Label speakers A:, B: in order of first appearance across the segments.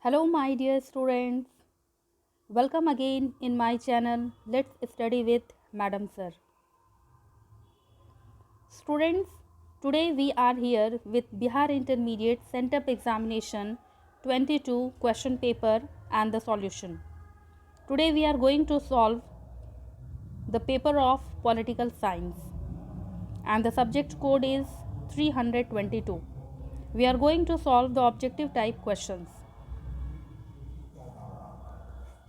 A: Hello, my dear students. Welcome again in my channel. Let's study with Madam Sir. Students, today we are here with Bihar Intermediate Center Examination 22 question paper and the solution. Today we are going to solve the paper of political science and the subject code is 322. We are going to solve the objective type questions.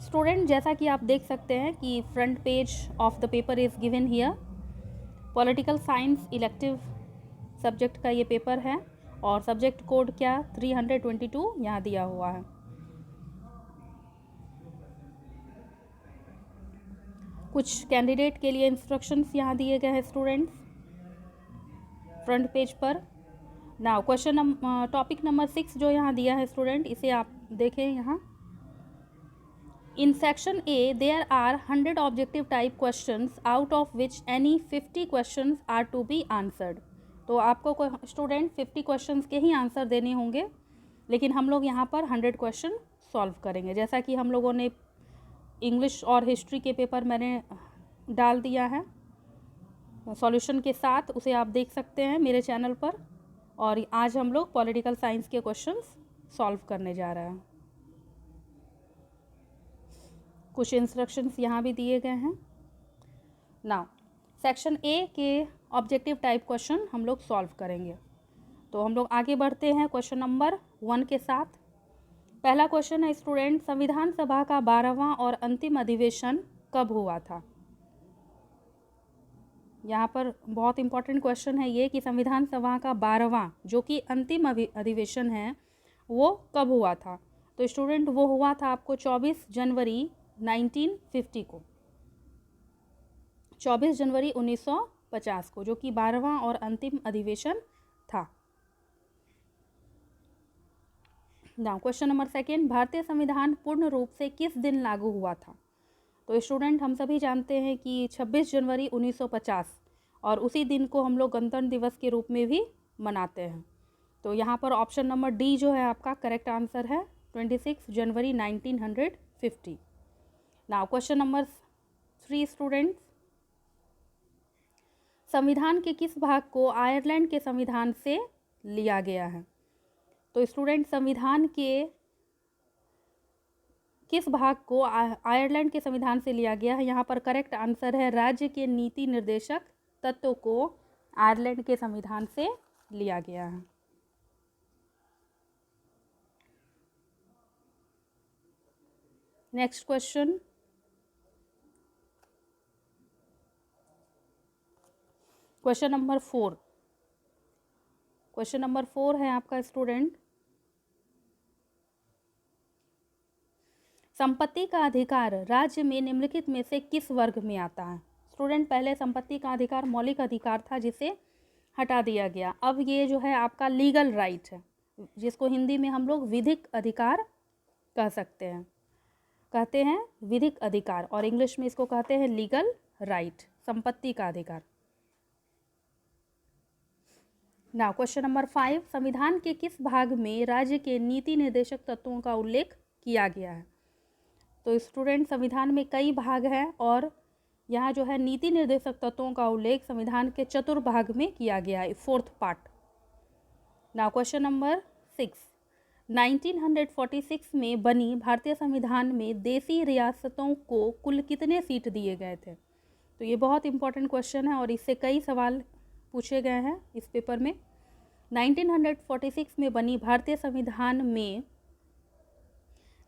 A: Student जैसा कि आप देख सकते हैं कि front page of the paper is given here. Political science elective subject का ये paper है और सब्जेक्ट कोड क्या 322 यहाँ दिया हुआ है। कुछ कैंडिडेट के लिए इंस्ट्रक्शंस यहाँ दिए गए हैं स्टूडेंट्स फ्रंट पेज पर। नाउ क्वेश्चन टॉपिक नंबर 6 जो यहाँ दिया है स्टूडेंट, इसे आप देखें यहाँ। In section A, there are 100 objective type questions out of which any 50 questions are to be answered. तो आपको स्टूडेंट 50 क्वेश्चंस के ही आंसर देने होंगे, लेकिन हम लोग यहाँ पर 100 क्वेश्चन सॉल्व करेंगे। जैसा कि हम लोगों ने इंग्लिश और हिस्ट्री के पेपर मैंने डाल दिया है सॉल्यूशन के साथ, उसे आप देख सकते हैं मेरे चैनल पर। और आज हम लोग पॉलिटिकल साइंस के क्वेश्चंस सॉल्व करने जा रहे हैं। कुछ इंस्ट्रक्शंस यहाँ भी दिए गए हैं। नाउ सेक्शन ए के ऑब्जेक्टिव टाइप क्वेश्चन हम लोग सॉल्व करेंगे। तो हम लोग आगे बढ़ते हैं क्वेश्चन नंबर 1 के साथ। पहला क्वेश्चन है स्टूडेंट, संविधान सभा का 12वां और अंतिम अधिवेशन कब हुआ था। यहाँ पर बहुत इंपॉर्टेंट क्वेश्चन है ये कि संविधान सभा का 12वां जो कि अंतिम अधिवेशन है वो कब हुआ था। तो स्टूडेंट वो हुआ था आपको 24 जनवरी 1950 को, 24 जनवरी 1950 को, जो कि 12वां और अंतिम अधिवेशन था। नाउ क्वेश्चन नंबर 2, भारतीय संविधान पूर्ण रूप से किस दिन लागू हुआ था। तो स्टूडेंट हम सभी जानते हैं कि 26 जनवरी 1950 और उसी दिन को हम लोग गणतंत्र दिवस के रूप में भी मनाते हैं। तो यहाँ पर ऑप्शन नंबर डी जो है आपका करेक्ट आंसर है, 26 जनवरी 1950। नाउ क्वेश्चन नंबर 3 स्टूडेंट्स, संविधान के किस भाग को आयरलैंड के संविधान से लिया गया है। तो स्टूडेंट संविधान के किस भाग को आयरलैंड के संविधान से लिया गया है। यहाँ पर करेक्ट आंसर है राज्य के नीति निर्देशक तत्व को आयरलैंड के संविधान से लिया गया है। Next question, question number 4। Question number 4 है आपका स्टूडेंट, संपत्ति का अधिकार राज्य में निम्नलिखित में से किस वर्ग में आता है। स्टूडेंट पहले संपत्ति का अधिकार मौलिक अधिकार था जिसे हटा दिया गया, अब ये जो है आपका लीगल राइट है, जिसको हिंदी में हम लोग विधिक अधिकार कह सकते हैं, कहते हैं विधिक अधिकार, और इंग्लिश में इसको कहते हैं लीगल राइट, संपत्ति का अधिकार। नाउ क्वेश्चन नंबर 5, संविधान के किस भाग में राज्य के नीति निर्देशक तत्वों का उल्लेख किया गया है। तो स्टूडेंट संविधान में कई भाग हैं और यहाँ जो है नीति निर्देशक तत्वों का उल्लेख संविधान के चतुर्भाग में किया गया है, 4th part. Now question number 6, 1946 में बनी भारतीय संविधान में देसी रियासतों को कुल कितने सीट दिए गए थे। तो ये बहुत इंपॉर्टेंट क्वेश्चन है और इससे कई सवाल पूछे गए हैं इस पेपर में। 1946 में बनी भारतीय संविधान में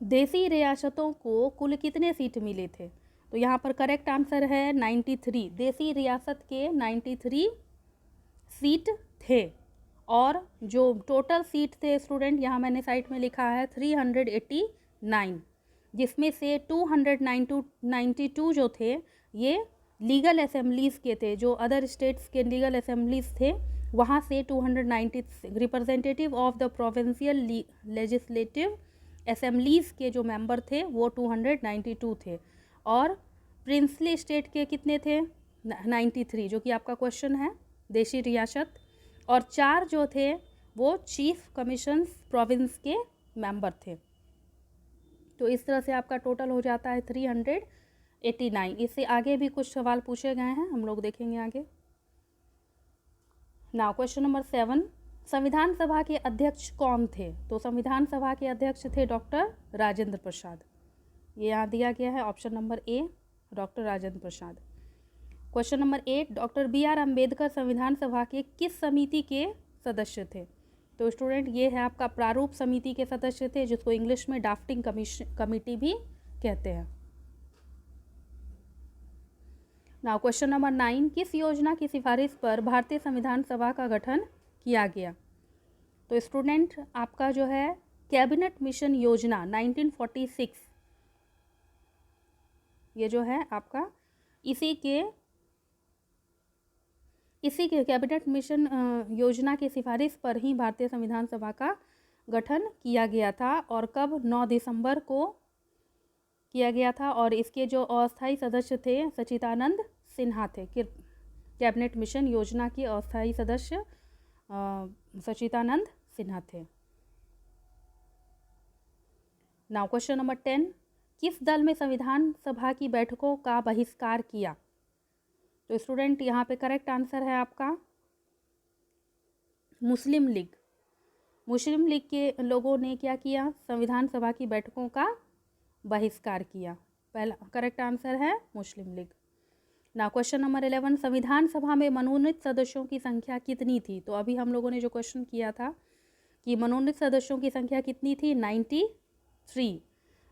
A: देसी रियासतों को कुल कितने सीट मिले थे। तो यहाँ पर करेक्ट आंसर है 93। देसी रियासत के 93 सीट थे और जो टोटल सीट थे स्टूडेंट यहाँ मैंने साइट में लिखा है 389, जिसमें से 292 जो थे ये लीगल असेंबलीज़ के थे, जो अदर स्टेट्स के लीगल असेंबलीज़ थे वहाँ से 290 representative of the provincial legislative assemblies के जो मेंबर थे वो 292 थे, और प्रिंसली स्टेट के कितने थे 93, जो कि आपका क्वेश्चन है देशी रियासत, और 4 जो थे वो चीफ कमीशंस प्रोविंस के मेंबर थे। तो इस तरह से आपका टोटल हो जाता है 389। इससे आगे भी कुछ सवाल पूछे गए हैं, हम लोग देखेंगे आगे। नाउ क्वेश्चन नंबर 7, संविधान सभा के अध्यक्ष कौन थे? तो संविधान सभा के अध्यक्ष थे डॉक्टर राजेंद्र प्रसाद। ये यहाँ दिया गया है option number A, doctor Rajendra Prasad. Question number 8, doctor B R. Ambedkar संविधान सभा के किस समिति के सदस्य थे? तो स्टूडेंट ये है आपका प्रारूप समिति के सदस्य थे, जिसको इंग्लिश में ड्राफ्टिंग कमेटी भी कहते हैं। नाउ क्वेश्चन नंबर 9, किस योजना की सिफारिश पर भारतीय संविधान सभा का गठन किया गया? तो स्टूडेंट आपका जो है कैबिनेट मिशन योजना 1946, ये जो है आपका इसी के कैबिनेट मिशन योजना की सिफारिश पर ही भारतीय संविधान सभा का गठन किया गया था। और कब? 9 दिसंबर को किया गया था। और इसके जो अस्थायी सदस्य थे सच्चिदानंद सिन्हा थे। कैबिनेट मिशन योजना के अस्थायी सदस्य सच्चिदानंद सिन्हा थे। नाउ क्वेश्चन नंबर 10, किस दल में संविधान सभा की बैठकों का बहिष्कार किया? तो स्टूडेंट यहाँ पे करेक्ट आंसर है आपका मुस्लिम लीग। मुस्लिम लीग के लोगों ने क्या किया? संविधान सभा की बैठकों का बहिष्कार किया। पहला करेक्ट आंसर है मुस्लिम लीग। ना क्वेश्चन नंबर 11, संविधान सभा में मनोनीत सदस्यों की संख्या कितनी थी? तो अभी हम लोगों ने जो क्वेश्चन किया था कि मनोनीत सदस्यों की संख्या कितनी थी? 93।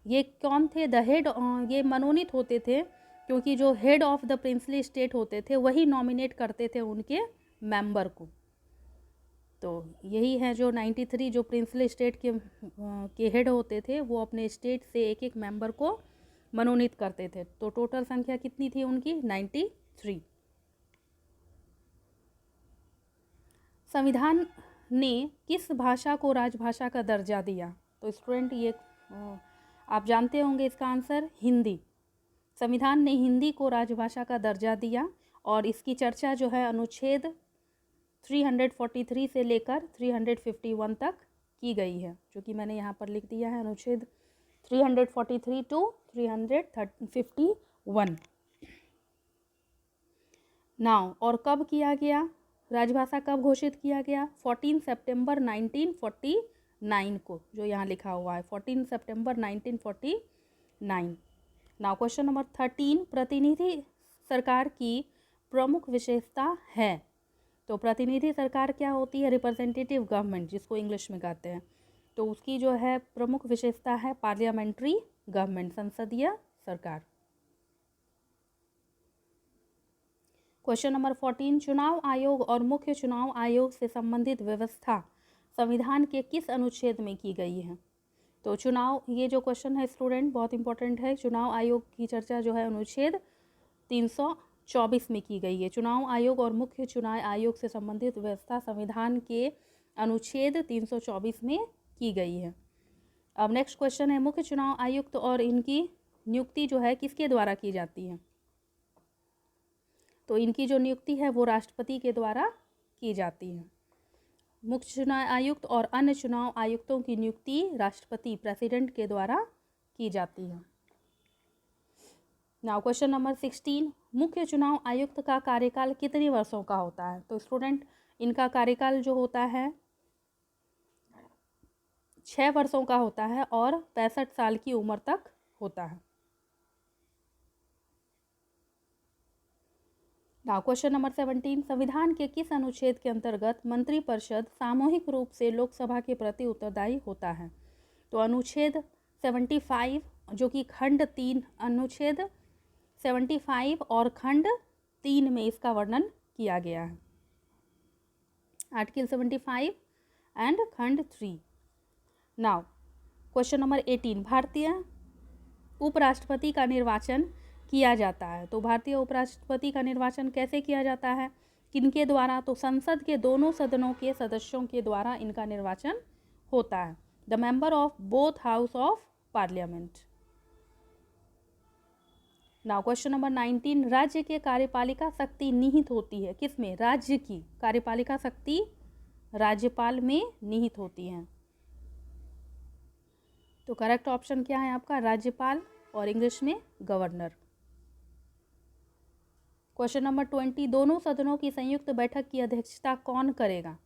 A: ये कौन थे? द हेड, ये मनोनीत होते थे क्योंकि जो head of the princely state होते थे वही नॉमिनेट करते थे उनके मेंबर को। तो यही है जो 93 जो प्रिंसली स्टेट के हेड होते थे, वो अपने स्टेट से एक एक मेंबर को मनोनीत करते थे। तो टोटल संख्या कितनी थी उनकी? 93। संविधान ने किस भाषा को राजभाषा का दर्जा दिया? तो स्टूडेंट ये आप जानते होंगे इसका आंसर हिंदी। संविधान ने हिंदी को राजभाषा का दर्जा दिया और इसकी चर्चा जो है अनुच्छेद 343 से लेकर 351 तक की गई है, जो कि मैंने यहाँ पर लिख दिया है, अनुच्छेद 343 टू 351। नाउ और कब किया गया? राजभाषा कब घोषित किया गया? 14 सितंबर 1949 को, जो यहाँ लिखा हुआ है 14 सितंबर 1949। नाउ क्वेश्चन नंबर 13, प्रतिनिधि सरकार की प्रमुख विशेषता है? तो प्रतिनिधि सरकार क्या होती है? रिप्रेजेंटेटिव गवर्नमेंट, जिसको इंग्लिश में कहते हैं। तो उसकी जो है प्रमुख विशेषता है पार्लियामेंट्री गवर्नमेंट, संसदीय सरकार। क्वेश्चन नंबर 14, चुनाव आयोग और मुख्य चुनाव आयोग से संबंधित व्यवस्था संविधान के किस अनुच्छेद में की गई है? तो चुनाव, ये जो क्वेश्चन है स्टूडेंट बहुत इंपॉर्टेंट है। चुनाव आयोग की चर्चा जो है अनुच्छेद 324 में की गई है। चुनाव आयोग और मुख्य चुनाव आयोग से संबंधित व्यवस्था संविधान के अनुच्छेद 324 में की गई है। अब नेक्स्ट क्वेश्चन है, मुख्य चुनाव आयुक्त और इनकी नियुक्ति जो है किसके द्वारा की जाती है? तो इनकी जो नियुक्ति है वो राष्ट्रपति के द्वारा की जाती है। मुख्य चुनाव आयुक्त और अन्य चुनाव आयुक्तों की नियुक्ति राष्ट्रपति, प्रेसिडेंट के द्वारा की जाती है। नाउ क्वेश्चन नंबर 16, मुख्य चुनाव आयुक्त का कार्यकाल कितने वर्षों का होता है? तो स्टूडेंट इनका कार्यकाल जो होता है 6 वर्षों का होता है और 65 साल की उम्र तक होता है। नाउ क्वेश्चन नंबर 17, संविधान के किस अनुच्छेद के अंतर्गत मंत्रिपरिषद सामूहिक रूप से लोकसभा के प्रति उत्तरदायी होता है? तो अनुच्छेद 75 जो कि खंड 3, अनुच्छेद 75 और खंड 3 में इसका वर्णन किया गया है। आर्टिकल 75 एंड खंड 3। नाउ क्वेश्चन नंबर 18, भारतीय उपराष्ट्रपति का निर्वाचन किया जाता है। तो भारतीय उपराष्ट्रपति का निर्वाचन कैसे किया जाता है, किनके द्वारा? तो संसद के दोनों सदनों के सदस्यों के द्वारा इनका निर्वाचन होता है। The member of both house of parliament. Now question number 19, राज्य के कार्यपालिका शक्ति निहित होती है किसमें? राज्य की कार्यपालिका शक्ति राज्यपाल में निहित होती है। तो करेक्ट ऑप्शन क्या है आपका? राज्यपाल, और इंग्लिश में गवर्नर। क्वेश्चन नंबर 20, दोनों सदनों की संयुक्त बैठक की अध्यक्षता कौन करेगा?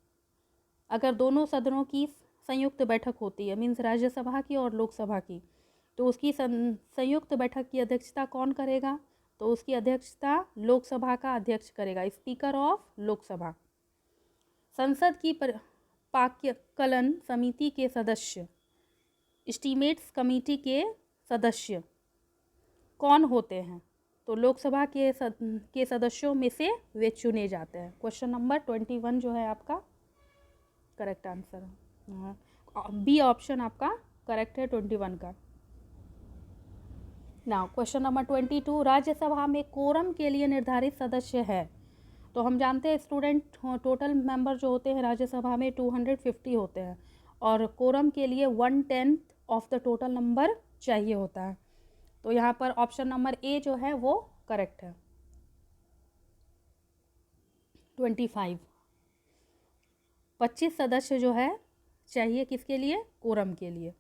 A: अगर दोनों सदनों की संयुक्त बैठक होती है, मीन्स राज्यसभा की और लोकसभा की, तो उसकी संयुक्त बैठक की अध्यक्षता कौन करेगा? तो उसकी अध्यक्षता लोकसभा का अध्यक्ष करेगा, स्पीकर ऑफ लोकसभा। संसद की पाक्यकलन समिति के सदस्य, एस्टीमेट्स कमेटी के सदस्य कौन होते हैं? तो लोकसभा के सदस्यों में से वे चुने जाते हैं। क्वेश्चन नंबर 21 जो है आपका करेक्ट आंसर, बी ऑप्शन आपका करेक्ट है 21 का। नाउ क्वेश्चन नंबर 22, राज्यसभा में कोरम के लिए निर्धारित सदस्य है। तो हम जानते हैं स्टूडेंट, टोटल मेंबर जो होते हैं राज्यसभा में 250 होते हैं, और कोरम के लिए 1/10 ऑफ द टोटल नंबर चाहिए होता है। तो यहाँ पर ऑप्शन नंबर ए जो है वो करेक्ट है। 25 सदस्य जो है चाहिए किसके लिए? कोरम के लिए।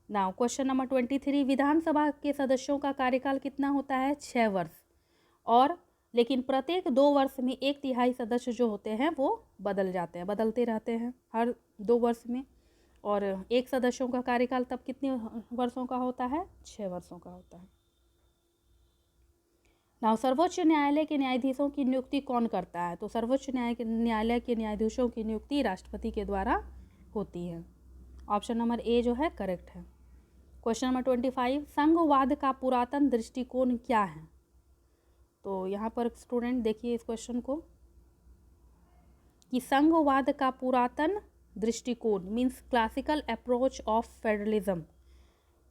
A: नाउ क्वेश्चन नंबर 23, विधानसभा के सदस्यों का कार्यकाल कितना होता है? 6 वर्ष, और लेकिन प्रत्येक 2 वर्ष में 1/3 सदस्य जो होते हैं वो बदल जाते हैं, बदलते रहते हैं हर 2 वर्ष में। और एक सदस्यों का कार्यकाल तब कितने वर्षों का होता है? 6 वर्षों का होता है। नाउ सर्वोच्च न्यायालय के न्यायाधीशों की नियुक्ति कौन करता है? तो सर्वोच्च न्यायालय के न्यायाधीशों की नियुक्ति राष्ट्रपति के द्वारा होती है। ऑप्शन नंबर ए जो है करेक्ट है। क्वेश्चन नंबर 25, संघवाद का पुरातन दृष्टिकोण क्या है? तो यहाँ पर स्टूडेंट देखिए इस क्वेश्चन को, कि संघवाद का पुरातन दृष्टिकोण means classical approach of federalism.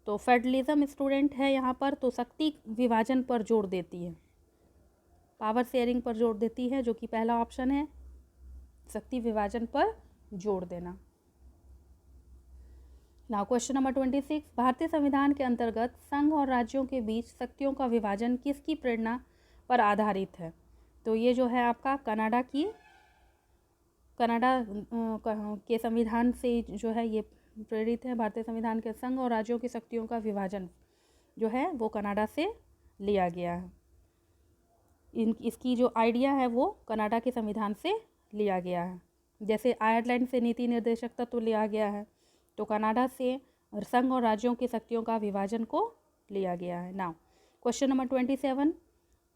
A: तो फेडरलिज्म स्टूडेंट है यहाँ पर, तो शक्ति विभाजन पर जोर देती है, पावर शेयरिंग पर जोर देती है, जो कि पहला ऑप्शन है, शक्ति विभाजन पर जोर देना। नाउ क्वेश्चन नंबर 26, भारतीय संविधान के अंतर्गत संघ और राज्यों के बीच शक्तियों का विभाजन किसकी प्रेरणा पर आधारित है? तो ये जो है आपका कनाडा के संविधान से जो है ये प्रेरित है। भारतीय संविधान के संघ और राज्यों की शक्तियों का विभाजन जो है वो कनाडा से लिया गया है। इसकी जो आइडिया है वो कनाडा के संविधान से लिया गया है। जैसे आयरलैंड से नीति निर्देशक तत्व लिया गया है, तो कनाडा से संघ और राज्यों की शक्तियों का विभाजन को लिया गया है। नाउ क्वेश्चन नंबर 27,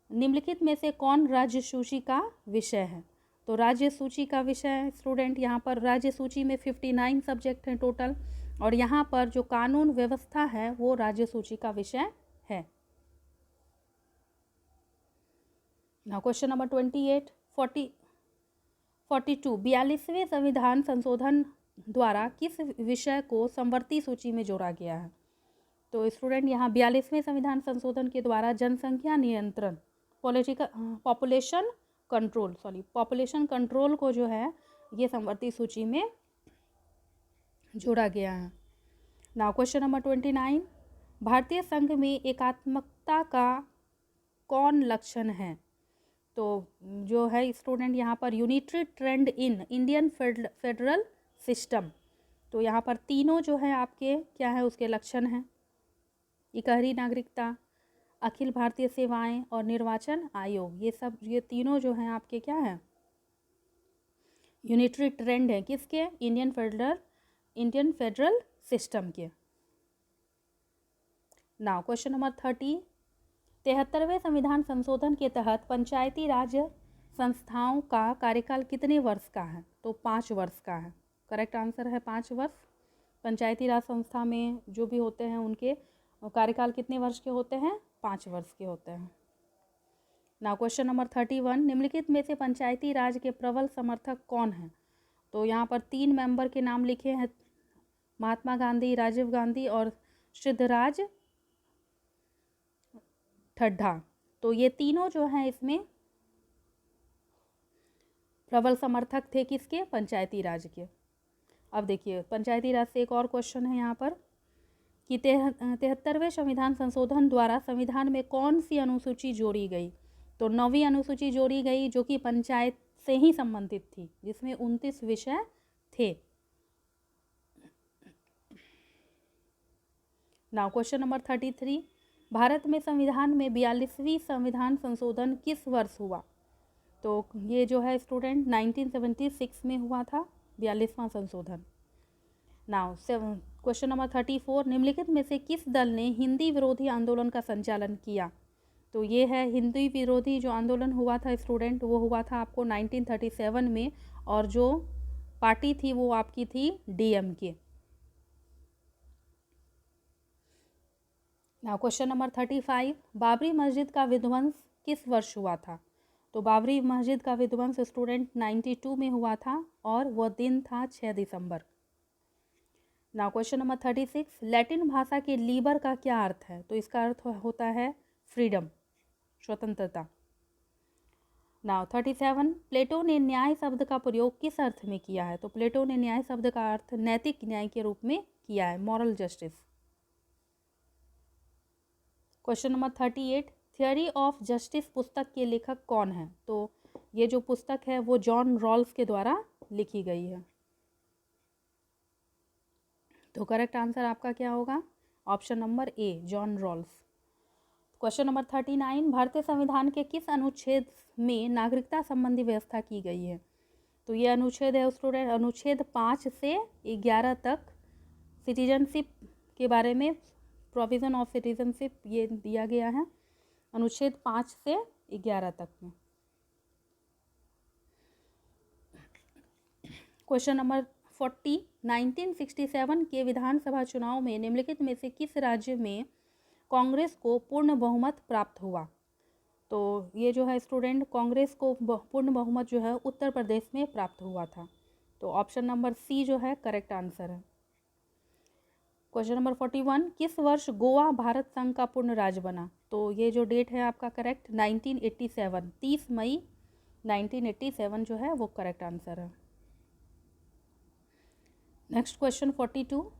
A: निम्नलिखित में से कौन राज्य सूची का विषय है? तो राज्य सूची का विषय स्टूडेंट यहाँ पर राज्य सूची में 59 सब्जेक्ट हैं टोटल, और यहाँ पर जो कानून व्यवस्था है वो राज्य सूची का विषय है। नाउ क्वेश्चन नंबर 28, 42 42वें संविधान संशोधन द्वारा किस विषय को समवर्ती सूची में जोड़ा गया है? तो स्टूडेंट यहाँ 42वें संविधान संशोधन के द्वारा जनसंख्या नियंत्रण पॉपुलेशन कंट्रोल को जो है ये समवर्ती सूची में जोड़ा गया है। नाउ क्वेश्चन नंबर 29, भारतीय संघ में एकात्मकता का कौन लक्षण है? तो जो है स्टूडेंट यहाँ पर unitary trend in Indian federal system. तो यहाँ पर तीनों जो है आपके क्या है उसके लक्षण हैं, इकहरी नागरिकता, अखिल भारतीय सेवाएं और निर्वाचन आयोग। ये तीनों जो हैं आपके क्या हैं? यूनिटरी ट्रेंड है किसके? इंडियन फेडरल सिस्टम के। नाउ क्वेश्चन नंबर 30, 73वें संविधान संशोधन के तहत पंचायती राज संस्थाओं का कार्यकाल कितने वर्ष का है? तो 5 वर्ष का है। करेक्ट आंसर है 5 वर्ष। पंचायती राज संस्था में जो भी होते हैं उनके कार्यकाल कितने वर्ष के होते हैं? 5 वर्ष के होते हैं। नाउ क्वेश्चन नंबर 31, निम्नलिखित में से पंचायती राज के प्रबल समर्थक कौन हैं? तो यहाँ पर 3 मेंबर के नाम लिखे हैं, महात्मा गांधी, राजीव गांधी और सिद्धराज ठड्डा। तो ये तीनों जो हैं इसमें प्रबल समर्थक थे किसके? पंचायती राज के। अब देखिए पंचायती राज से एक और क्वेश्चन है यहाँ पर कि 73वें संविधान संशोधन द्वारा संविधान में कौन सी अनुसूची जोड़ी गई? तो 9वीं अनुसूची जोड़ी गई जो कि पंचायत से ही संबंधित थी, जिसमें 29 विषय थे। नाउ क्वेश्चन नंबर 33, भारत में संविधान में 42वीं संविधान संशोधन किस वर्ष हुआ? तो ये जो है स्टूडेंट 1976 में हुआ था 42वां संशोधन। नाउ क्वेश्चन नंबर 34, निम्नलिखित में से किस दल ने हिंदी विरोधी आंदोलन का संचालन किया? तो ये है हिंदी विरोधी जो आंदोलन हुआ था स्टूडेंट, वो हुआ था आपको 1937 में, और जो पार्टी थी वो आपकी थी DMK। Now question number 35, Babri मस्जिद का विध्वंस किस वर्ष हुआ था? तो बाबरी मस्जिद का विध्वंस स्टूडेंट 92 में हुआ था, और वह दिन था 6 दिसंबर। नाउ क्वेश्चन नंबर 36, लैटिन भाषा के लीबर का क्या अर्थ है? तो इसका अर्थ होता है फ्रीडम, स्वतंत्रता। नाउ 37, प्लेटो ने न्याय शब्द का प्रयोग किस अर्थ में किया है? तो प्लेटो ने न्याय शब्द का अर्थ नैतिक न्याय के रूप में किया है, moral justice. Question number 38, theory of justice पुस्तक के लेखक कौन है? तो ये जो पुस्तक है वो जॉन रॉल्स के द्वारा लिखी गई है। तो करेक्ट आंसर आपका क्या होगा? Option number A, John Rawls. Question number 39, भारतीय संविधान के किस अनुच्छेद में नागरिकता संबंधी व्यवस्था की गई है? तो ये अनुच्छेद है स्टूडेंट अनुच्छेद 5 से 11 तक, सिटीजनशिप के बारे में, प्रोविज़न ऑफ सिटीजनशिप ये दिया गया है अनुच्छेद 5 से 11 तक में। क्वेश्चन नंबर 40, 1967 के विधानसभा चुनाव में निम्नलिखित में से किस राज्य में कांग्रेस को पूर्ण बहुमत प्राप्त हुआ? तो ये जो है स्टूडेंट कांग्रेस को पूर्ण बहुमत जो है उत्तर प्रदेश में प्राप्त हुआ था। तो ऑप्शन नंबर सी जो है करेक्ट आंसर है। क्वेश्चन नंबर 41, किस वर्ष गोवा भारत संघ का पूर्ण राज्य बना? तो ये जो डेट है आपका करेक्ट 1987, 30 मई 1987 जो है वो करेक्ट आंसर है। नेक्स्ट क्वेश्चन 42,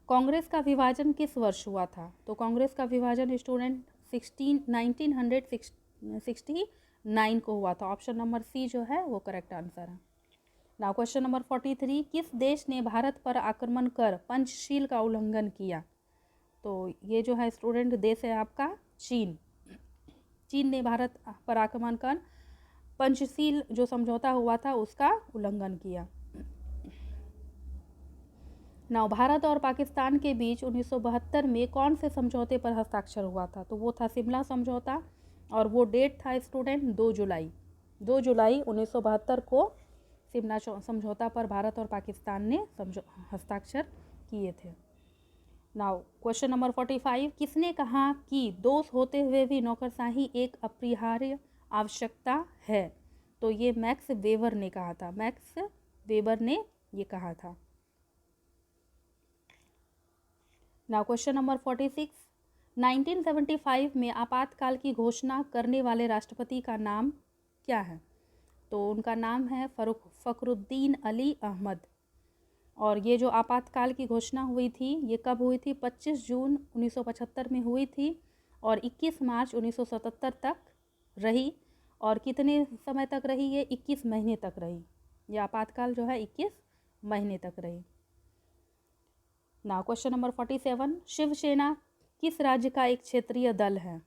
A: कांग्रेस का विभाजन किस वर्ष हुआ था? तो कांग्रेस का विभाजन स्टूडेंट 1969 को हुआ था। ऑप्शन नंबर सी जो है वो करेक्ट आंसर है। नाउ क्वेश्चन नंबर 43, किस देश ने भारत पर आक्रमण कर पंचशील का उल्लंघन किया? तो ये जो है स्टूडेंट देश है आपका चीन। चीन ने भारत पर आक्रमण कर पंचशील जो समझौता हुआ था उसका उल्लंघन किया। नाउ भारत और पाकिस्तान के बीच 1972 में कौन से समझौते पर हस्ताक्षर हुआ था? तो वो था शिमला समझौता, और वो डेट था स्टूडेंट 2 जुलाई 1972 को शिमला समझौता पर भारत और पाकिस्तान ने हस्ताक्षर किए थे। नाउ क्वेश्चन नंबर 45, किसने कहा कि दोष होते हुए भी नौकरशाही एक अपरिहार्य आवश्यकता है? तो ये मैक्स वेबर ने कहा था, मैक्स वेबर ने ये कहा था। नाउ क्वेश्चन नंबर 46, 1975 में आपातकाल की घोषणा करने वाले राष्ट्रपति का नाम क्या है? तो उनका नाम है फखरुद्दीन अली अहमद। और ये जो आपातकाल की घोषणा हुई थी ये कब हुई थी? 25 जून 1975 में हुई थी, और 21 मार्च 1977 तक रही। और कितने समय तक रही? ये 21 महीने तक रही। ये आपातकाल जो है 21 महीने तक रही। नाउ क्वेश्चन नंबर 47, शिवसेना किस राज्य का एक क्षेत्रीय दल है?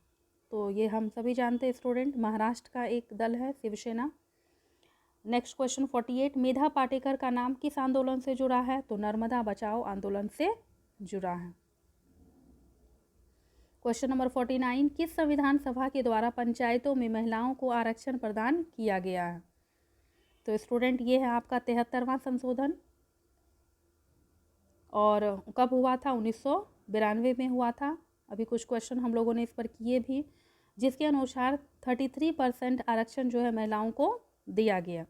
A: तो ये हम सभी जानते हैं स्टूडेंट, महाराष्ट्र का एक दल है शिवसेना। नेक्स्ट क्वेश्चन 48, मेधा पाटेकर का नाम किस आंदोलन से जुड़ा है? तो नर्मदा बचाओ आंदोलन से जुड़ा है। क्वेश्चन नंबर 49, किस संविधान सभा के द्वारा पंचायतों में महिलाओं को आरक्षण प्रदान किया गया है? तो स्टूडेंट ये है आपका 73वां संशोधन, और कब हुआ था? 1992 में हुआ था। अभी कुछ क्वेश्चन हम लोगों ने इस पर किए भी, जिसके अनुसार 33% आरक्षण जो है महिलाओं को दिया गया।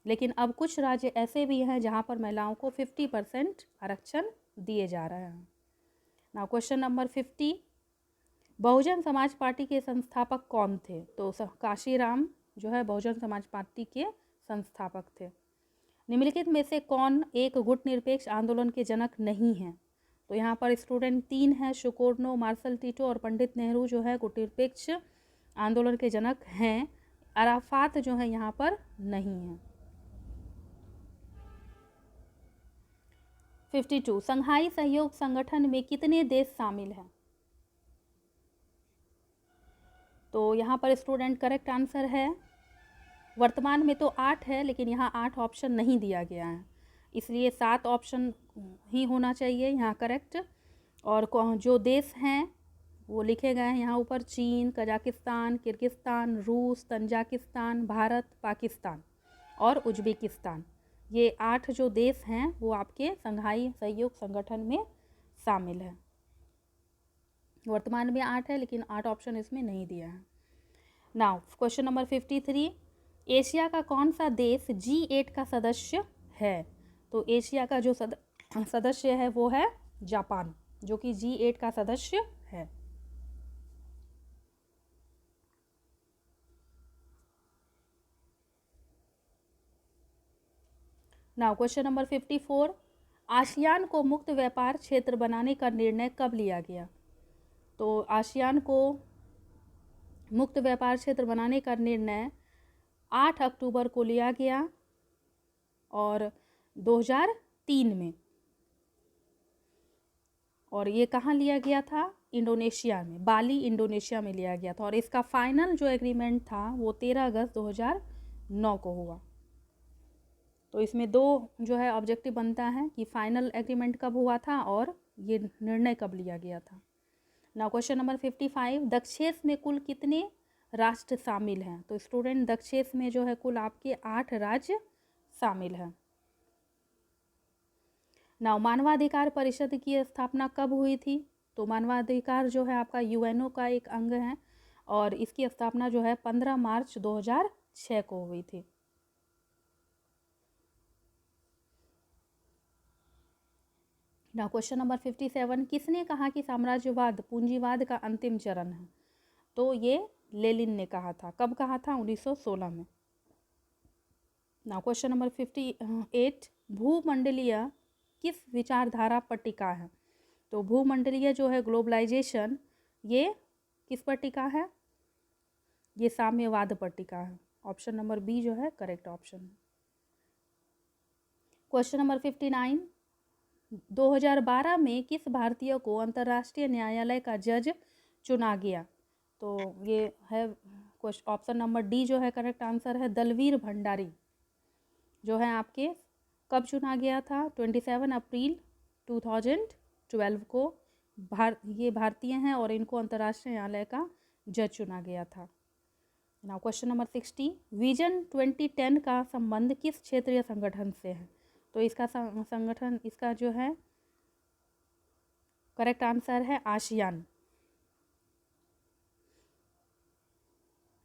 A: लेकिन अब कुछ राज्य ऐसे भी हैं जहां पर महिलाओं को 50% आरक्षण दिए जा रहे हैं। Now question number 50, Bahujan Samaj party के संस्थापक कौन थे? तो काशीराम जो है बहुजन समाज पार्टी के संस्थापक थे। निम्नलिखित में से कौन एक गुटनिरपेक्ष आंदोलन के जनक नहीं है? तो यहाँ पर स्टूडेंट 3 हैं, सुकोर्नो, मार्शल टीटो और पंडित नेहरू जो है गुटनिरपेक्ष आंदोलन के जनक हैं। अराफात जो है यहाँ पर नहीं है। 52 संघाई सहयोग संगठन में कितने देश शामिल हैं? तो यहाँ पर स्टूडेंट करेक्ट आंसर है, वर्तमान में तो 8 है लेकिन यहाँ 8 ऑप्शन नहीं दिया गया है, इसलिए 7 ऑप्शन ही होना चाहिए यहाँ करेक्ट। और जो देश हैं वो लिखे गए हैं यहाँ ऊपर, चीन, कजाकिस्तान, किर्गिस्तान, रूस, तंजाकिस्तान, भारत, पाकिस्तान और उज्बेकिस्तान। ये 8 जो देश हैं वो आपके संघाई सहयोग संगठन में शामिल है। वर्तमान में 8 है लेकिन 8 ऑप्शन इसमें नहीं दिया है। नाउ क्वेश्चन नंबर 53, एशिया का कौन सा देश G8 का सदस्य है? तो एशिया का जो सदस्य है वो है जापान, जो कि G8 का सदस्य है। नाउ क्वेश्चन नंबर 54, आसियान को मुक्त व्यापार क्षेत्र बनाने का निर्णय कब लिया गया? तो आसियान को मुक्त व्यापार क्षेत्र बनाने का निर्णय 8 अक्टूबर को लिया गया और 2003 में, और ये कहाँ लिया गया था? इंडोनेशिया में, बाली इंडोनेशिया में लिया गया था। और इसका फाइनल जो एग्रीमेंट था वो 13 अगस्त 2009 को हुआ। तो इसमें 2 जो है ऑब्जेक्टिव बनता है कि फाइनल एग्रीमेंट कब हुआ था और ये निर्णय कब लिया गया था। नाउ क्वेश्चन नंबर 55, दक्षेस में कुल कितने राष्ट्र शामिल हैं? तो स्टूडेंट दक्षेस में जो है कुल आपके 8 राज्य शामिल हैं। नाउ मानवाधिकार परिषद की स्थापना कब हुई थी? तो मानवाधिकार जो है आपका यूएनओ का एक अंग है और इसकी स्थापना जो है 15 मार्च 2006 को हुई थी। नाउ क्वेश्चन नंबर 57, किसने कहा कि साम्राज्यवाद पूंजीवाद का अंतिम चरण है? तो ये लेनिन ने कहा था। कब कहा था? 1916 में। नाउ क्वेश्चन नंबर 58, भूमंडलीय किस विचारधारा पर टिका है? तो भूमंडलीय जो है ग्लोबलाइजेशन, ये किस पर टिका है? ये साम्यवाद पर टिका है। ऑप्शन नंबर बी जो है करेक्ट ऑप्शन है। क्वेश्चन नंबर 59, 2012 में किस भारतीय को अंतर्राष्ट्रीय न्यायालय का जज चुना गया? तो ये है ऑप्शन नंबर डी जो है करेक्ट आंसर है, दलवीर भंडारी जो है आपके कब चुना गया था? 27 अप्रैल 2012 को। ये भारतीय हैं और इनको अंतर्राष्ट्रीय न्यायालय का जज चुना गया था। नाउ क्वेश्चन नंबर 60, विजन 2010 का संबंध किस क्षेत्रीय संगठन से है? तो इसका संगठन, इसका जो है करेक्ट आंसर है ASEAN.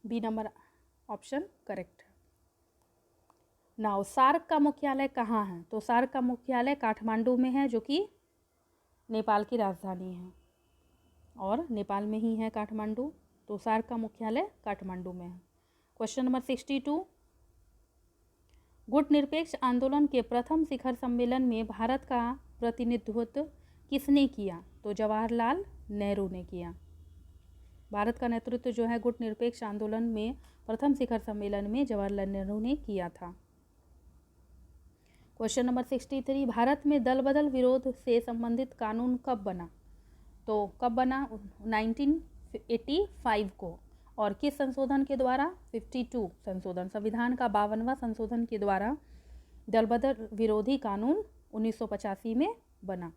A: B number option correct है। नाउ सार्क का मुख्यालय कहाँ है? तो सार्क का मुख्यालय काठमांडू में है, जो कि नेपाल की राजधानी है और नेपाल में ही है काठमांडू। तो सार्क का मुख्यालय काठमांडू में है। क्वेश्चन नंबर 62, गुटनिरपेक्ष आंदोलन के प्रथम शिखर सम्मेलन में भारत का प्रतिनिधित्व किसने किया? तो जवाहरलाल नेहरू ने किया। भारत का नेतृत्व जो है गुटनिरपेक्ष आंदोलन में प्रथम शिखर सम्मेलन में जवाहरलाल नेहरू ने किया था। क्वेश्चन नंबर 63, भारत में दल बदल विरोध से संबंधित कानून कब बना? तो कब बना? 1985 को। और किस संशोधन के द्वारा? 52 संशोधन, संविधान का 52वां संशोधन के द्वारा दल बदल विरोधी कानून 1985 में बना।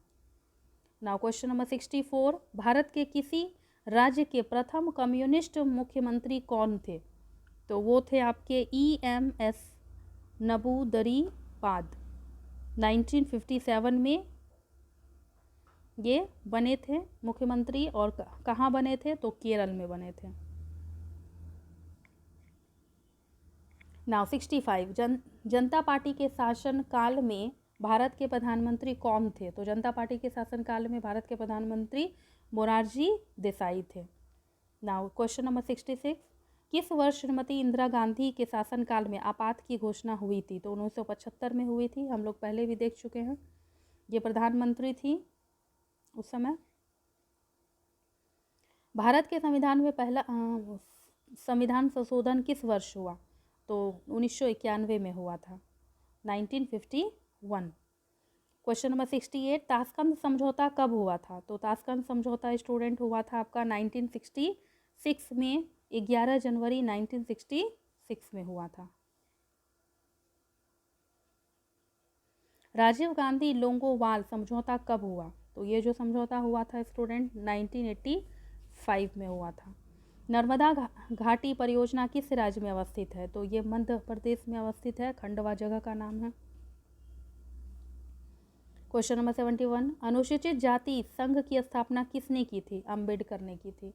A: नाउ क्वेश्चन नंबर 64, भारत के किसी राज्य के प्रथम कम्युनिस्ट मुख्यमंत्री कौन थे? तो वो थे आपके EMS नबूदरीपाद। 1957 में ये बने थे मुख्यमंत्री, और कहाँ बने थे? तो केरल में बने थे। नाउ 65, जनता पार्टी के शासन काल में भारत के प्रधानमंत्री कौन थे? तो जनता पार्टी के शासनकाल में भारत के प्रधानमंत्री मोरारजी देसाई थे। नाउ क्वेश्चन नंबर 66, किस वर्ष श्रीमती इंदिरा गांधी के शासनकाल में आपात की घोषणा हुई थी? तो 1975 में हुई थी, हम लोग पहले भी देख चुके हैं। ये प्रधानमंत्री थी उस समय। भारत के संविधान में पहला संविधान संशोधन किस वर्ष हुआ? तो 1991 में हुआ था, 1951। क्वेश्चन नंबर 68, ताशकंद समझौता कब हुआ था? तो ताशकंद समझौता स्टूडेंट हुआ था आपका 1966 में, 11 जनवरी 1966 में हुआ था। राजीव गांधी लोंगोवाल समझौता कब हुआ? तो ये जो समझौता हुआ था स्टूडेंट 1985 में हुआ था। नर्मदा घाटी परियोजना किस राज्य में अवस्थित है? तो ये मध्य प्रदेश में अवस्थित है, खंडवा जगह का नाम है। क्वेश्चन नंबर 71, अनुसूचित जाति संघ की स्थापना किसने की थी? अंबेडकर ने की थी।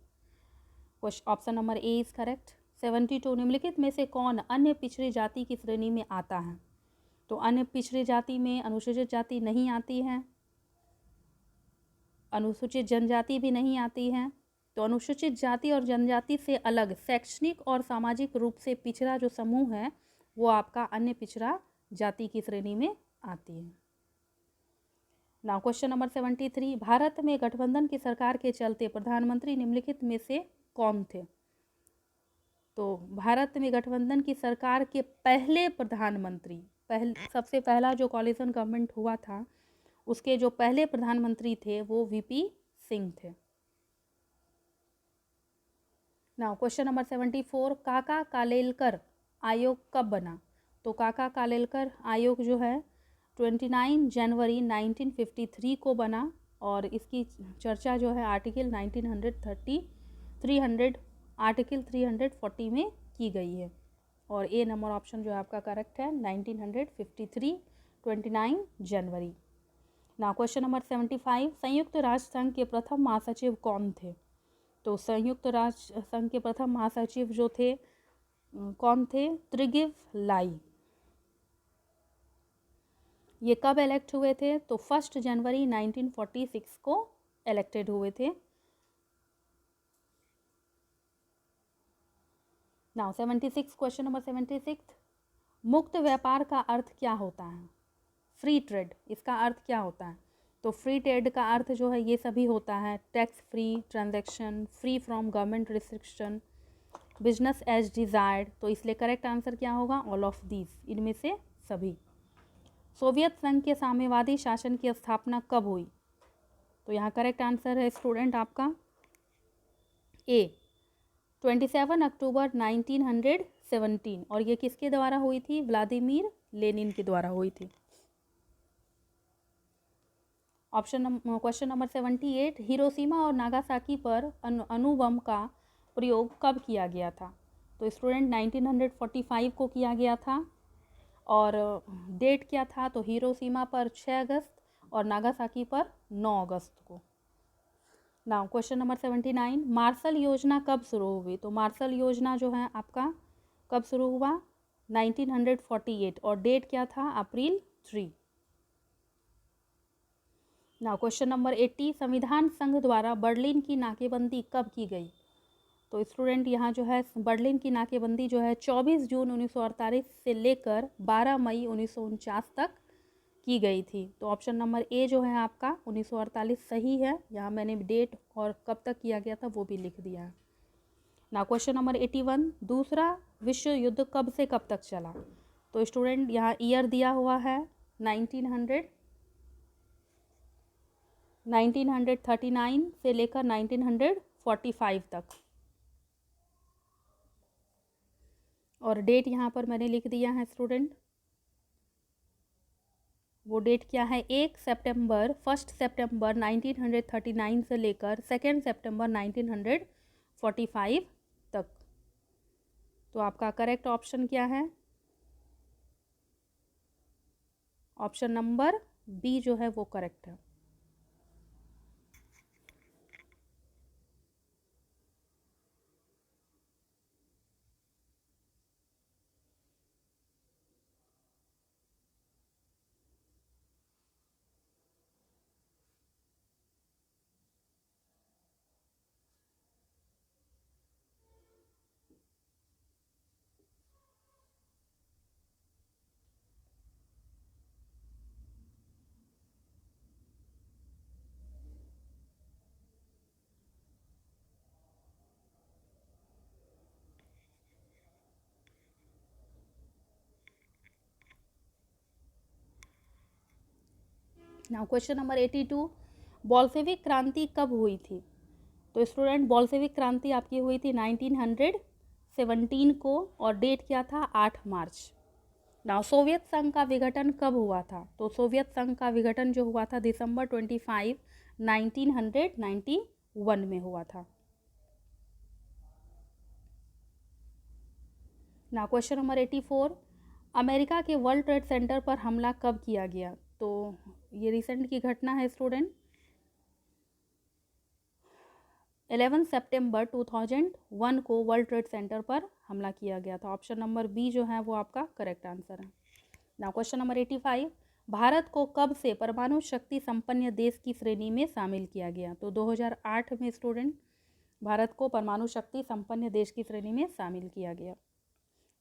A: Option number A is correct. 72, निम्नलिखित में से कौन अन्य पिछड़ी जाति की श्रेणी में आता है? तो अन्य पिछड़ी जाति में अनुसूचित जाति नहीं आती है, अनुसूचित जनजाति भी नहीं आती है। तो अनुसूचित जाति और जनजाति से अलग शैक्षणिक और सामाजिक रूप से पिछड़ा जो समूह है वो आपका अन्य पिछड़ा जाति की श्रेणी में आती है। नाउ क्वेश्चन नंबर 73, भारत में गठबंधन की सरकार के चलते प्रधानमंत्री निम्नलिखित में से कौन थे? तो भारत में गठबंधन की सरकार के पहले प्रधानमंत्री, सबसे पहला जो कॉलिशन गवर्नमेंट हुआ था उसके जो पहले प्रधानमंत्री थे वो वीपी सिंह थे। नाउ क्वेश्चन नंबर 74, काका कालेलकर आयोग कब बना? तो काका कालेलकर आयोग जो है 29 जनवरी 1953 को बना और इसकी चर्चा जो है आर्टिकल 340 में की गई है और ए नंबर ऑप्शन जो है आपका करेक्ट है 1953 29 जनवरी। नाउ क्वेश्चन नंबर 75, संयुक्त राष्ट्र संघ के प्रथम महासचिव कौन थे? तो संयुक्त राष्ट्र संघ के प्रथम महासचिव जो थे कौन थे? त्रिगिव लाई। ये कब इलेक्ट हुए थे? तो 1 जनवरी 1946 को इलेक्टेड हुए थे। नाउ 76, क्वेश्चन नंबर 76, मुक्त व्यापार का अर्थ क्या होता है? फ्री ट्रेड, इसका अर्थ क्या होता है? तो फ्री ट्रेड का अर्थ जो है ये सभी होता है, tax free transaction, free from government restriction, business as desired. तो इसलिए करेक्ट आंसर क्या होगा? ऑल ऑफ दीज, इनमें से सभी। सोवियत संघ के साम्यवादी शासन की स्थापना कब हुई? तो यहाँ करेक्ट आंसर है स्टूडेंट आपका ए 27 अक्टूबर 1917 और ये किसके द्वारा हुई थी? व्लादिमीर लेनिन के द्वारा हुई थी। क्वेश्चन नंबर 78, हिरोशिमा और नागासाकी पर अणुबम का प्रयोग कब किया गया था? तो स्टूडेंट 1945 को किया गया था और डेट क्या था? तो हिरोशिमा पर 6 अगस्त और नागासाकी पर 9 अगस्त को। नाउ क्वेश्चन नंबर 79, मार्शल योजना कब शुरू हुई? तो मार्शल योजना जो है आपका कब शुरू हुआ? 1948 और डेट क्या था? अप्रैल 3। नाउ क्वेश्चन नंबर 80, संविधान संघ द्वारा बर्लिन की नाकेबंदी कब की गई? तो स्टूडेंट यहाँ जो है बर्लिन की नाकेबंदी जो है 24 जून 1948 से लेकर 12 मई 1949 तक की गई थी। तो ऑप्शन नंबर ए जो है आपका 1948 सही है, यहाँ मैंने डेट और कब तक किया गया था वो भी लिख दिया है। ना क्वेश्चन नंबर 81, दूसरा विश्व युद्ध कब से कब तक चला? तो स्टूडेंट यहाँ ईयर दिया हुआ है 1939 से लेकर 1945 तक और डेट यहाँ पर मैंने लिख दिया है स्टूडेंट। वो डेट क्या है? 1 सितंबर 1939 से लेकर 2 सितंबर 1945 तक। तो आपका करेक्ट ऑप्शन क्या है? ऑप्शन नंबर बी जो है वो करेक्ट है। नाउ क्वेश्चन नंबर 82, बोल्शेविक क्रांति कब हुई थी? तो स्टूडेंट बोल्शेविक क्रांति आपकी हुई थी 1917 को और डेट क्या था? 8 मार्च। नाउ सोवियत संघ का विघटन कब हुआ था? तो सोवियत संघ का विघटन जो हुआ था दिसंबर 25, 1991 में हुआ था। नाउ क्वेश्चन नंबर 84, अमेरिका के वर्ल्ड ट्रेड सेंटर पर हमला कब किया गया? तो ये रिसेंट की घटना है स्टूडेंट, 11 सितंबर 2001 को वर्ल्ड ट्रेड सेंटर पर हमला किया गया था। ऑप्शन नंबर बी जो है वो आपका करेक्ट आंसर है। नाउ क्वेश्चन नंबर 85, भारत को कब से परमाणु शक्ति संपन्न देश की श्रेणी में शामिल किया गया? तो 2008 में स्टूडेंट भारत को परमाणु शक्ति संपन्न देश की श्रेणी में शामिल किया गया।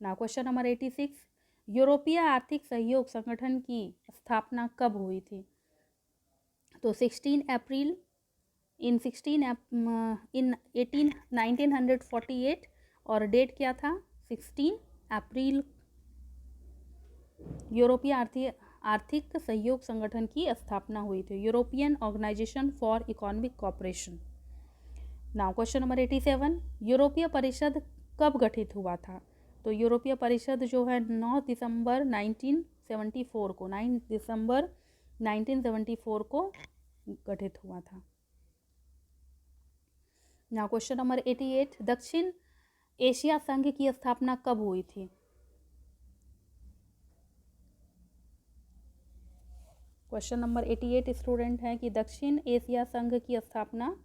A: नाउ क्वेश्चन नंबर 86, यूरोपीय आर्थिक सहयोग संगठन की स्थापना कब हुई थी? तो 1948 और डेट क्या था? 16 अप्रैल यूरोपीय आर्थिक सहयोग संगठन की स्थापना हुई थी, European Organisation for Economic Cooperation. Now question number 87, यूरोपीय परिषद कब गठित हुआ था? तो यूरोपीय परिषद जो है 9 दिसंबर 1974 को गठित हुआ था। नाउ क्वेश्चन नंबर 88, दक्षिण एशिया संघ की स्थापना कब हुई थी? क्वेश्चन नंबर 88 स्टूडेंट है कि दक्षिण एशिया संघ की स्थापना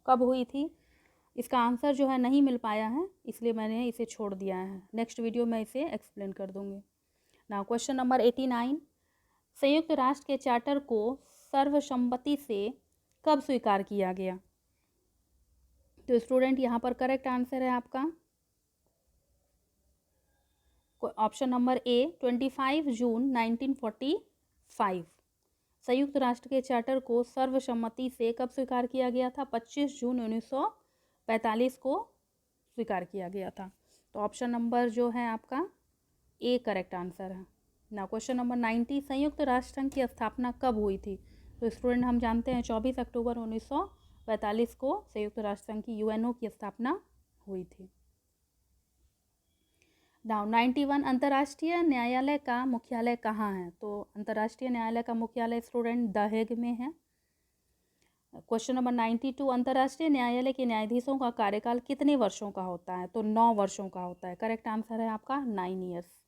A: कब हुई थी? इसका आंसर जो है नहीं मिल पाया है, इसलिए मैंने इसे छोड़ दिया है। नेक्स्ट वीडियो में इसे एक्सप्लेन कर दूंगी। नाउ क्वेश्चन नंबर 89, संयुक्त राष्ट्र के चार्टर को सर्वसम्मति से कब स्वीकार किया गया? तो स्टूडेंट यहाँ पर करेक्ट आंसर है आपका ऑप्शन नंबर ए 25 जून 1945। संयुक्त राष्ट्र के चार्टर को सर्वसम्मति से कब स्वीकार किया गया था? 25 जून 1945 को स्वीकार किया गया था। तो ऑप्शन नंबर जो है आपका ए करेक्ट आंसर है। नाउ क्वेश्चन नंबर 90, संयुक्त राष्ट्र संघ की स्थापना कब हुई थी? तो स्टूडेंट हम जानते हैं 24 अक्टूबर 1945 को संयुक्त राष्ट्र संघ की यूएनओ की स्थापना हुई थी। नाउ 91, अंतर्राष्ट्रीय न्यायालय का मुख्यालय कहाँ है? तो अंतर्राष्ट्रीय न्यायालय का मुख्यालय स्टूडेंट द हेग में है। क्वेश्चन नंबर 92, अंतर्राष्ट्रीय न्यायालय के न्यायाधीशों का कार्यकाल कितने वर्षों का होता है? तो 9 वर्षों का होता है। करेक्ट आंसर है आपका 9 ईयर्स।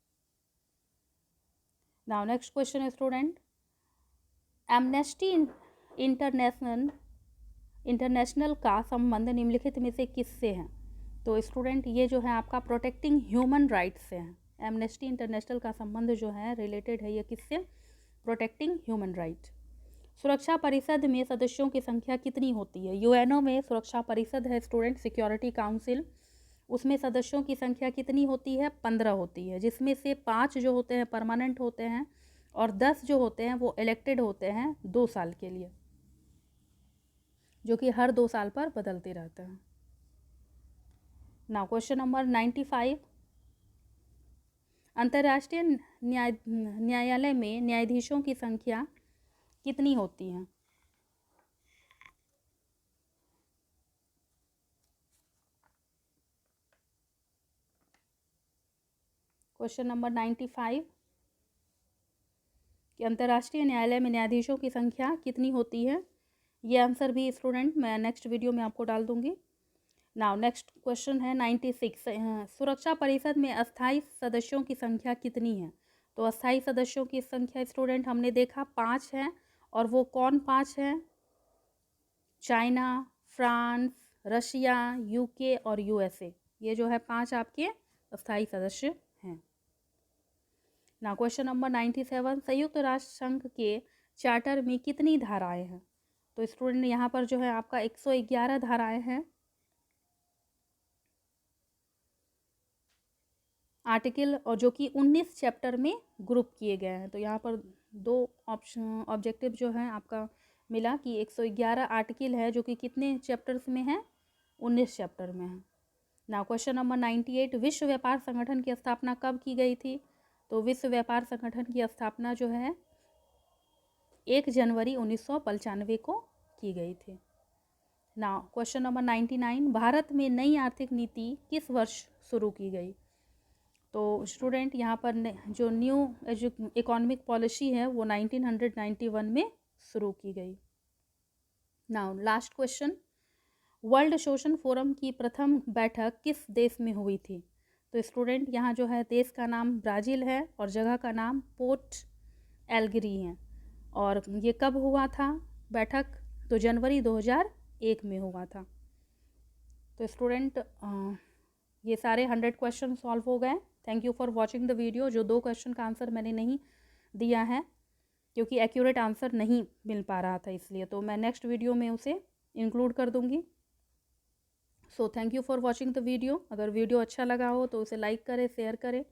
A: नाउ नेक्स्ट क्वेश्चन है स्टूडेंट, एमनेस्टी इंटरनेशनल का संबंध निम्नलिखित में से किससे है? तो स्टूडेंट ये जो है आपका प्रोटेक्टिंग ह्यूमन राइट्स से है। एमनेस्टी इंटरनेशनल का संबंध जो है रिलेटेड है ये किससे? Protecting human right. सुरक्षा परिषद में सदस्यों की संख्या कितनी होती है? यूएनओ में सुरक्षा परिषद है स्टूडेंट, सिक्योरिटी काउंसिल, उसमें सदस्यों की संख्या कितनी होती है? 15 होती है, जिसमें से 5 जो होते हैं परमानेंट होते हैं और 10 जो होते हैं वो इलेक्टेड होते हैं 2 साल के लिए, जो कि हर 2 साल पर बदलते रहते हैं। नाउ क्वेश्चन नंबर 95, अंतर्राष्ट्रीय न्यायालय में न्यायाधीशों की संख्या कितनी होती है? क्वेश्चन नंबर 95 कि अंतर्राष्ट्रीय न्यायालय में न्यायाधीशों की संख्या कितनी होती है? ये आंसर भी स्टूडेंट मैं नेक्स्ट वीडियो में आपको डाल दूंगी। नाउ नेक्स्ट क्वेश्चन है 96, सुरक्षा परिषद में अस्थायी सदस्यों की संख्या कितनी है? तो अस्थायी सदस्यों की संख्या स्टूडेंट हमने देखा 5 है, और वो कौन 5 हैं? चाइना, फ्रांस, रशिया, यूके और यूएसए, ये जो है 5 आपके अस्थायी सदस्य हैं। ना क्वेश्चन नंबर 97, संयुक्त राष्ट्र संघ के चार्टर में कितनी धाराएं हैं? तो स्टूडेंट यहाँ पर जो है आपका 111 धाराएं हैं। आर्टिकल और जो कि 19 चैप्टर में ग्रुप किए गए हैं। तो यहाँ पर 2 ऑप्शन ऑब्जेक्टिव जो है आपका मिला कि 111 आर्टिकल है जो कि कितने चैप्टर्स में है? 19 चैप्टर में है। ना क्वेश्चन नंबर 98, विश्व व्यापार संगठन की स्थापना कब की गई थी? तो विश्व व्यापार संगठन की स्थापना जो है 1 जनवरी 1995 को की गई थी। नाउ क्वेश्चन नंबर 99, भारत में नई आर्थिक नीति किस वर्ष शुरू की गई? तो स्टूडेंट यहाँ पर जो न्यू इकोनॉमिक पॉलिसी है वो 1991 में शुरू की गई। Now last question, world social forum की प्रथम बैठक किस देश में हुई थी? तो स्टूडेंट यहाँ जो है देश का नाम ब्राज़ील है और जगह का नाम पोर्ट एलग्री है। और ये कब हुआ था बैठक? तो जनवरी 2001 में हुआ था। तो स्टूडेंट ये सारे 100 क्वेश्चन सॉल्व हो गए। Thank you for watching the video. जो 2 क्वेश्चन का आंसर मैंने नहीं दिया है क्योंकि एक्यूरेट आंसर नहीं मिल पा रहा था, इसलिए तो मैं नेक्स्ट वीडियो में उसे इंक्लूड कर दूंगी। So thank you for watching the video. अगर वीडियो अच्छा लगा हो तो उसे लाइक करें, शेयर करें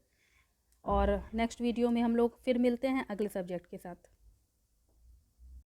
A: और नेक्स्ट वीडियो में हम लोग फिर मिलते हैं अगले सब्जेक्ट के साथ।